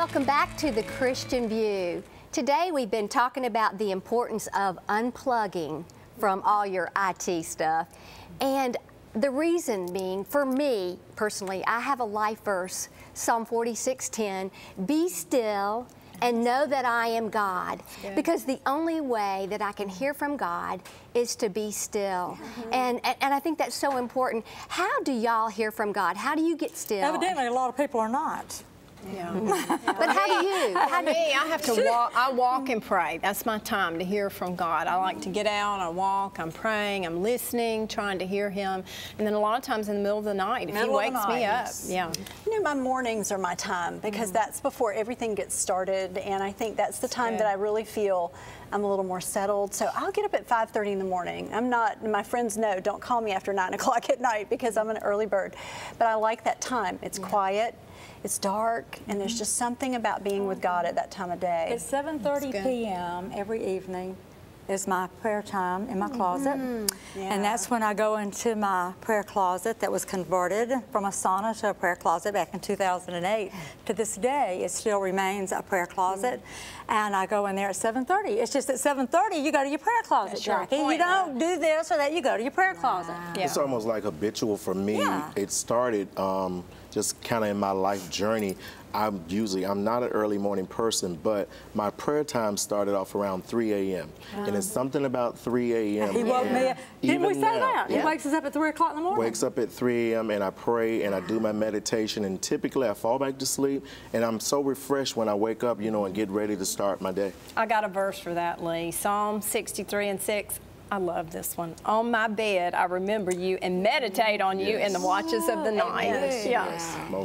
Welcome back to The Christian View. Today we've been talking about the importance of unplugging from all your IT stuff. And the reason being, for me personally, I have a life verse, Psalm 46:10, be still and know that I am God. Because the only way that I can hear from God is to be still. And I think that's so important. How do y'all hear from God? How do you get still? Evidently, a lot of people are not. Yeah. But how do you? For me, I have to walk. I walk and pray. That's my time to hear from God. I like to get out, I walk, I'm praying, I'm listening, trying to hear Him. And then a lot of times in the middle of the night, if He wakes me up. Yeah. You know, my mornings are my time because that's before everything gets started. And I think that's the time that I really feel I'm a little more settled. So I'll get up at 5:30 in the morning. I'm not, my friends know, don't call me after 9 o'clock at night because I'm an early bird. But I like that time. It's quiet. It's dark, and there's just something about being with God at that time of day. At 7:30 p.m. every evening is my prayer time in my closet. And that's when I go into my prayer closet that was converted from a sauna to a prayer closet back in 2008. To this day, it still remains a prayer closet. And I go in there at 7:30. It's just at 7:30, you go to your prayer closet, Jackie. You don't do this or that, you go to your prayer closet. It's almost like habitual for me. It started just kind of in my life journey. I'm not an early morning person, but my prayer time started off around 3 a.m. And it's something about 3 a.m. He woke me up. Didn't we say that? Yeah. He wakes us up at 3 o'clock in the morning. Wakes up at 3 a.m. and I pray and I do my meditation, and typically I fall back to sleep, and I'm so refreshed when I wake up, you know, and get ready to start my day. I got a verse for that, Lee. Psalm 63:6. I love this one. On my bed, I remember you and meditate on you in the watches of the night.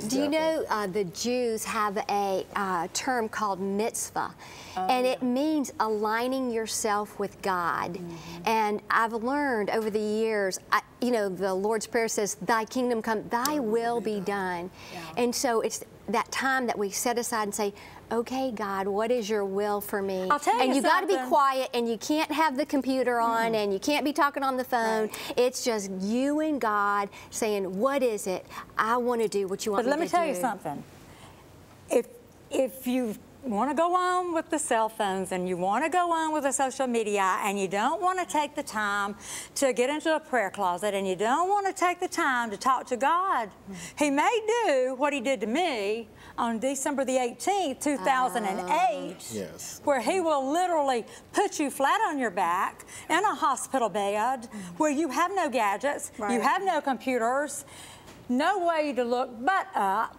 Do you know the Jews have a term called mitzvah, and it means aligning yourself with God. And I've learned over the years, you know, the Lord's Prayer says, thy kingdom come, thy will be done. And so it's that time that we set aside and say, okay, God, what is your will for me? I'll tell you and you got to be something. Quiet, and you can't have the computer on, and you can't be talking on the phone. It's just you and God saying, what is it? I want to do what you want me to do. But let me tell you something. If you want to go on with the cell phones and you want to go on with the social media and you don't want to take the time to get into a prayer closet and you don't want to take the time to talk to God, He may do what He did to me on December the 18th, 2008, where He will literally put you flat on your back in a hospital bed where you have no gadgets, you have no computers, no way to look but up.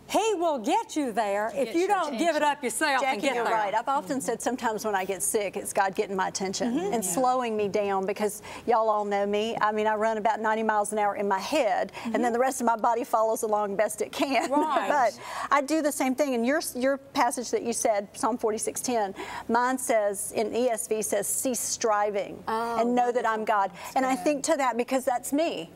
He will get you there if you don't give it up yourself. Jackie, and get you're there. right. I've often said sometimes when I get sick, it's God getting my attention and slowing me down, because y'all all know me. I mean, I run about 90 miles an hour in my head, and then the rest of my body follows along best it can. But I do the same thing. And your passage that you said, Psalm 46:10, mine says, in ESV says, cease striving and know that I'm God. And I think to that because that's me.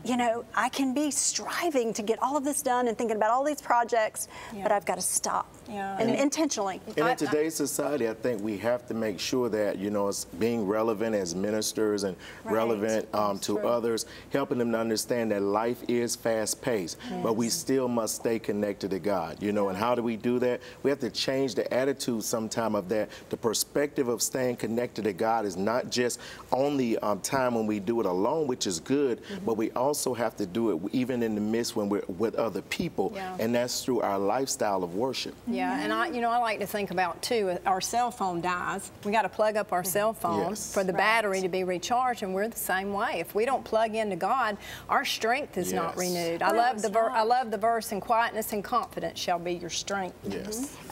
You know, I can be striving to get all of this done and thinking about all these projects, but I've got to stop and intentionally. And in today's society, I think we have to make sure that, you know, it's being relevant as ministers and relevant to others, helping them to understand that life is fast-paced, but we still must stay connected to God, you know. And how do we do that? We have to change the attitude sometime of that. The perspective of staying connected to God is not just only time when we do it alone, which is good, but we also have to do it even in the midst when we're with other people, and that's through our lifestyle of worship. And I like to think about too, our cell phone dies, we got to plug up our cell phone for the battery to be recharged, and we're the same way. If we don't plug into God, our strength is not renewed. I love the verse, "In quietness and confidence shall be your strength."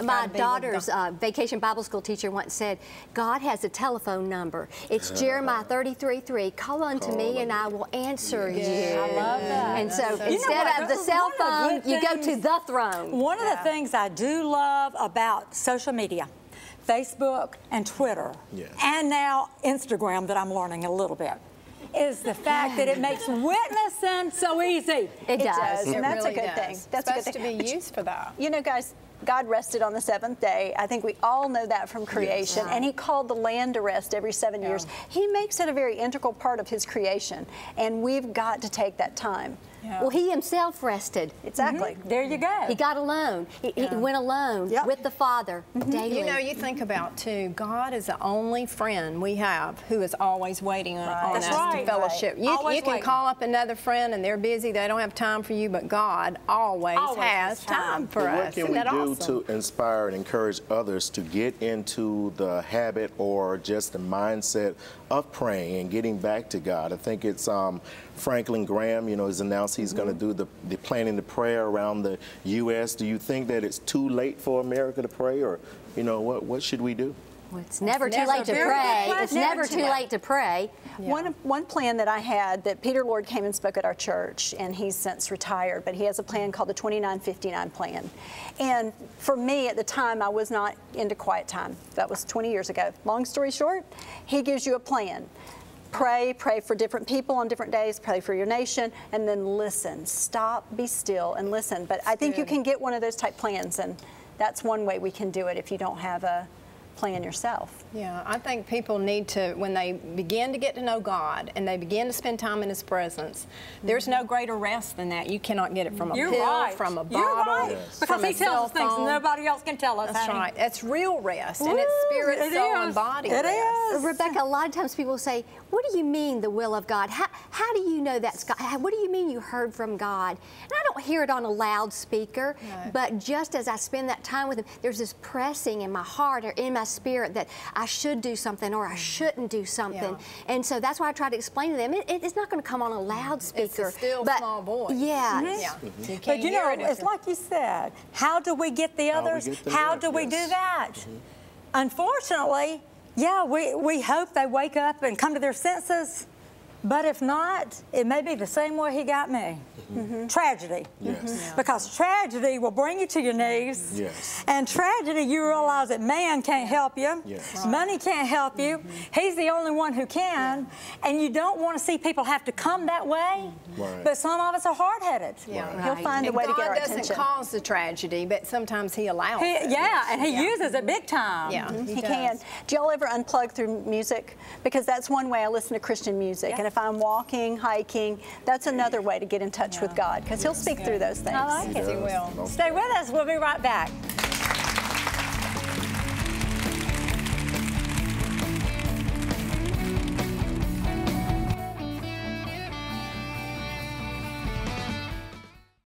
My daughter's vacation Bible school teacher once said, God has a telephone number. It's Jeremiah 33:3. Call unto me and I will answer you. I love that. And so instead of the cell phone, you go to the throne. One of the things I do love about social media, Facebook and Twitter, and now Instagram that I'm learning a little bit, is the fact that it makes witnessing so easy. It does. And that's really a good thing. That's supposed a good thing. to be used for that. You know, guys, God rested on the seventh day. I think we all know that from creation. And He called the land to rest every 7 years. He makes it a very integral part of His creation. And we've got to take that time Yeah. Well, he himself rested. Exactly. There you go. He got alone. He went alone with the Father daily. You know, you think about, too, God is the only friend we have who is always waiting on That's us right. to fellowship. You can waiting. call up another friend and they're busy, they don't have time for you, but God always has time for But us. what can Isn't we that do awesome? to inspire and encourage others to get into the habit or just the mindset of praying and getting back to God? I think it's Franklin Graham, you know, has announced he's going to do the planning the prayer around the U.S. Do you think that it's too late for America to pray, or, you know, what should we do? Well, it's never too late to pray. It's never too late to pray. One plan that I had that Peter Lord came and spoke at our church, and he's since retired, but he has a plan called the 2959 plan. And for me at the time, I was not into quiet time. That was 20 years ago. Long story short, he gives you a plan. Pray for different people on different days, pray for your nation, and then listen. Stop, be still, and listen. But I think you can get one of those type plans, and that's one way we can do it if you don't have a plan yourself. Yeah, I think people need to, when they begin to get to know God and they begin to spend time in His presence, there's no greater rest than that. You cannot get it from a pill, from a bottle, You're right. Because from He a tells cell us things phone. nobody else can tell us. That's honey. right. It's real rest, and it's spirit, it soul, is. and body It rest. is. Rebecca, a lot of times people say, what do you mean the will of God? How do you know that's God? What do you mean you heard from God? And I don't hear it on a loudspeaker, but just as I spend that time with Him, there's this pressing in my heart or in my spirit that I should do something or I shouldn't do something. And so that's why I try to explain to them, it's not going to come on a loudspeaker. It's a still small voice. Yeah. You can't But you know, hear it if it's like you said, how do we get the others? How do we do that? Unfortunately, yeah, we hope they wake up and come to their senses. But if not, it may be the same way He got me. Tragedy. Because tragedy will bring you to your knees. And tragedy, you realize that man can't help you. Money can't help you. He's the only one who can. And you don't want to see people have to come that way. But some of us are hard-headed. He'll find a way to get our attention. God doesn't cause the tragedy, but sometimes He allows it. And He uses it big time. He can. Do y'all ever unplug through music? Because that's one way I listen to Christian music. And if I'm walking, hiking, that's another way to get in touch with God, because He'll speak through those things. I like it. He will. Stay with us. We'll be right back.